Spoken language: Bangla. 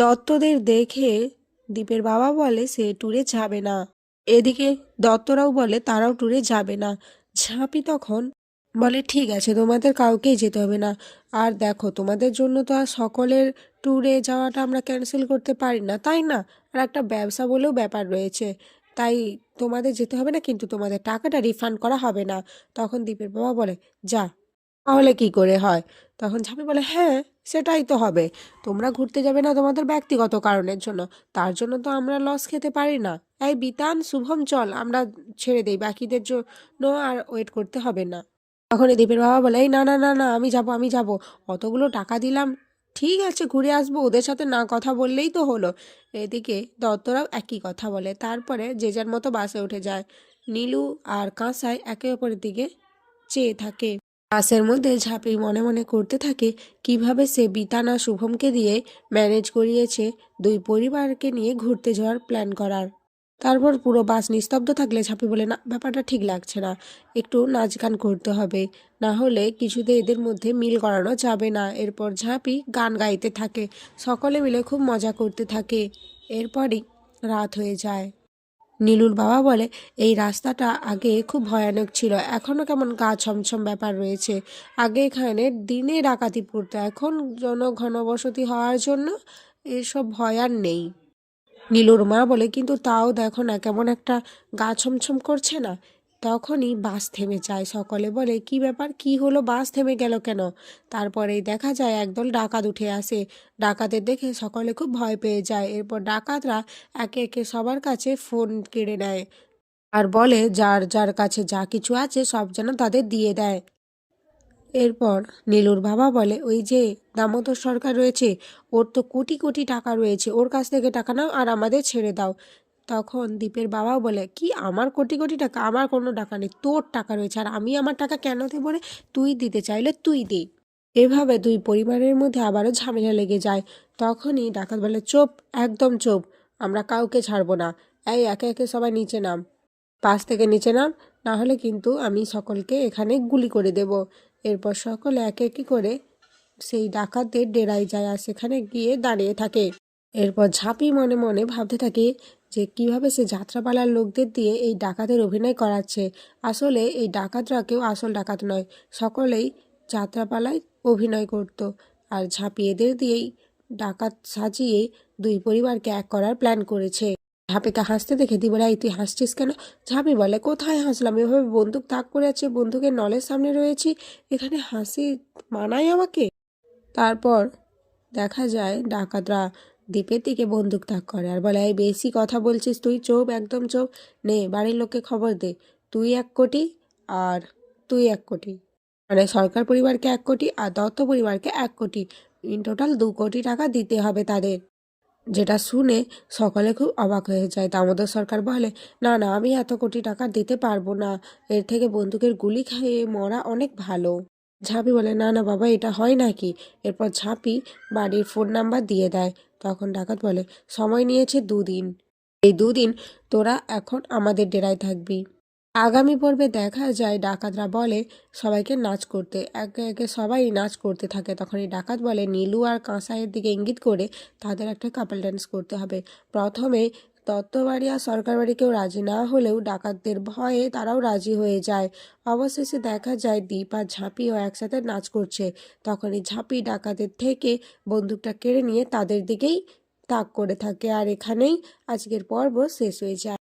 দত্তদের দেখে দীপের বাবা বলে সে ট্যুরে যাবে না। এদিকে দত্তরাও বলে তারাও ট্যুরে যাবে না। ঝাঁপি তখন বলে ঠিক আছে, তোমাদের কাউকেই যেতে হবে না। আর দেখো, তোমাদের জন্য তো আর সকলের ট্যুরে যাওয়াটা আমরা ক্যান্সেল করতে পারি না, তাই না? আর একটা ব্যবসা বলেও ব্যাপার রয়েছে, তাই তোমাদের যেতে হবে না, কিন্তু তোমাদের টাকাটা রিফান্ড করা হবে না। তখন দীপের বাবা বলে যা, তাহলে কি করে হয়? তখন ঝাঁপি বলে হ্যাঁ, সেটাই তো হবে। তোমরা ঘুরতে যাবে না তোমাদের ব্যক্তিগত কারণের জন্য, তার জন্য তো আমরা লস খেতে পারি না। এই বিতান, শুভম, চল আমরা ছেড়ে দেই, বাকিদের জন্য আর ওয়েট করতে হবে না। তখন এই দীপের বাবা বলে এই না না না না, আমি যাব আমি যাব, অতগুলো টাকা দিলাম, ঠিক আছে ঘুরে আসবো, ওদের সাথে না কথা বললেই তো হলো। এদিকে দত্তরাও একই কথা বলে। তারপরে যে যার মতো বাসে উঠে যায়। নীলু আর কাঁসাই একে অপরের দিকে চেয়ে থাকে। বাসের মধ্যে ঝাঁপি মনে মনে করতে থাকে কিভাবে সে বিতান আর শুভমকে দিয়ে ম্যানেজ করিয়েছে দুই পরিবারকে নিয়ে ঘুরতে যাওয়ার প্ল্যান করার। তারপর পুরো বাস নিস্তব্ধ থাকলে ঝাঁপি বলে না, ব্যাপারটা ঠিক লাগছে না, একটু নাচ গান করতে হবে, না হলে কিছুতে এদের মধ্যে মিল করানো যাবে না। এরপর ঝাঁপি গান গাইতে থাকে, সকলে মিলে খুব মজা করতে থাকে। এরপরই রাত হয়ে যায়। নীলুর বাবা বলে এই রাস্তাটা আগে খুব ভয়ানক ছিল, এখনও কেমন গা ছমছম ব্যাপার রয়েছে। আগে এখানে দিনে ডাকাতি পড়তো, এখন জনঘনবসতি হওয়ার জন্য এসব ভয় আর নেই। নীলুর মা বলে কিন্তু তাও দেখো না, কেমন একটা গা ছমছম করছে না? তখনই বাস থেমে যায়। সকলে বলে কি ব্যাপার, কি হলো, বাস থেমে গেল কেন? তারপরেই দেখা যায় একদল ডাকাত উঠে আসে। ডাকাতের দেখে সকলে খুব ভয় পেয়ে যায়। এরপর ডাকাতরা একে একে সবার কাছে ফোন কেড়ে নেয় আর বলে যার যার কাছে যা কিছু আছে সব যেন তাদের দিয়ে দেয়। এরপর নীলুর বাবা বলে ওই যে দামোদর সরকার রয়েছে, ওর তো কোটি কোটি টাকা রয়েছে, ওর কাছ থেকে টাকা নাও আর আমাদের ছেড়ে দাও। তখন দীপের বাবাও বলে কি, আমার কোটি কোটি টাকা? আমার কোনো টাকা নেই, তোর টাকা রয়েছে, আর আমি আমার টাকা কেন দেবো রে? তুই দিতে চাইলে তুই দে। এভাবে দুই পরিবারের মধ্যে আবারও ঝামেলা লেগে যায়। তখনই ডাকাত বলে চুপ, একদম চুপ, আমরা কাউকে ছাড়বো না। এই একে একে সবাই নিচে নাম, পাশ থেকে নিচে নাম, না হলে কিন্তু আমি সকলকে এখানে গুলি করে দেব। এরপর সকলে একে একে করে সেই ডাকাতদের ডেরায় যায় আর সেখানে গিয়ে দাঁড়িয়ে থাকে। এরপর ঝাঁপি মনে মনে ভাবতে থাকে যে কিভাবে সে যাত্রাপালার লোকদের দিয়ে এই ডাকাতের অভিনয় করাচ্ছে। আসলে এই ডাকাতরা কেউ আসল ডাকাত নয়, সকলেই যাত্রাপালায় অভিনয় করত। আর ঝাঁপি এদের দিয়েই ডাকাত সাজিয়ে দুই পরিবারকে এক করার প্ল্যান করেছে। ঝাঁপিকে হাসতে দেখে দি বলে এই তুই হাসছিস কেন? ঝাঁপি বলে কোথায় হাসলাম, এভাবে বন্দুক তাক করে আছে, বন্দুকের নলের সামনে রয়েছি, এখানে হাসি মানায় আমাকে? তারপর দেখা যায় ডাকাতরা দ্বীপের দিকে বন্দুক তাক করে আর বলে এই বেশি কথা বলছিস তুই, চোপ, একদম চোপ, নে বাড়ির লোককে খবর দে, তুই 1 কোটি আর তুই 1 কোটি, মানে সরকার পরিবারকে 1 কোটি আর দত্ত পরিবারকে 1 কোটি, ইন টোটাল 2 কোটি টাকা দিতে হবে তাদের। যেটা শুনে সকলে খুব অবাক হয়ে যায়। দামোদর সরকার বলে না না, আমি এত কোটি টাকা দিতে পারবো না, এর থেকে বন্দুকের গুলি খেয়ে মরা অনেক ভালো। ঝাঁপি বলে না না বাবা, এটা হয় নাকি? এরপর ঝাঁপি বাড়ির ফোন নাম্বার দিয়ে দেয়। তখন ডাকাত বলে সময় নিয়েছে 2 দিন, এই 2 দিন তোরা এখন আমাদের ডেরায় থাকবি। আগামী পর্বে দেখা যায় ডাকাতরা বলে সবাইকে নাচ করতে, একে একে সবাই নাচ করতে থাকে। তখন এই ডাকাত বলে নীলু আর কাঁসাইয়ের দিকে ইঙ্গিত করে তাদের একটা কাপল ডান্স করতে হবে। প্রথমে দত্তবাড়ি আর সরকার বাড়ি কেউ রাজি না হলেও ডাকাতদের ভয়ে তারাও রাজি হয়ে যায়। অবশেষে দেখা যায় দীপ আর ঝাঁপিও একসাথে নাচ করছে। তখন এই ঝাঁপি ডাকাতের থেকে বন্দুকটা কেড়ে নিয়ে তাদের দিকেই তাক করে থাকে। আর এখানেই আজকের পর্ব শেষ হয়ে যায়।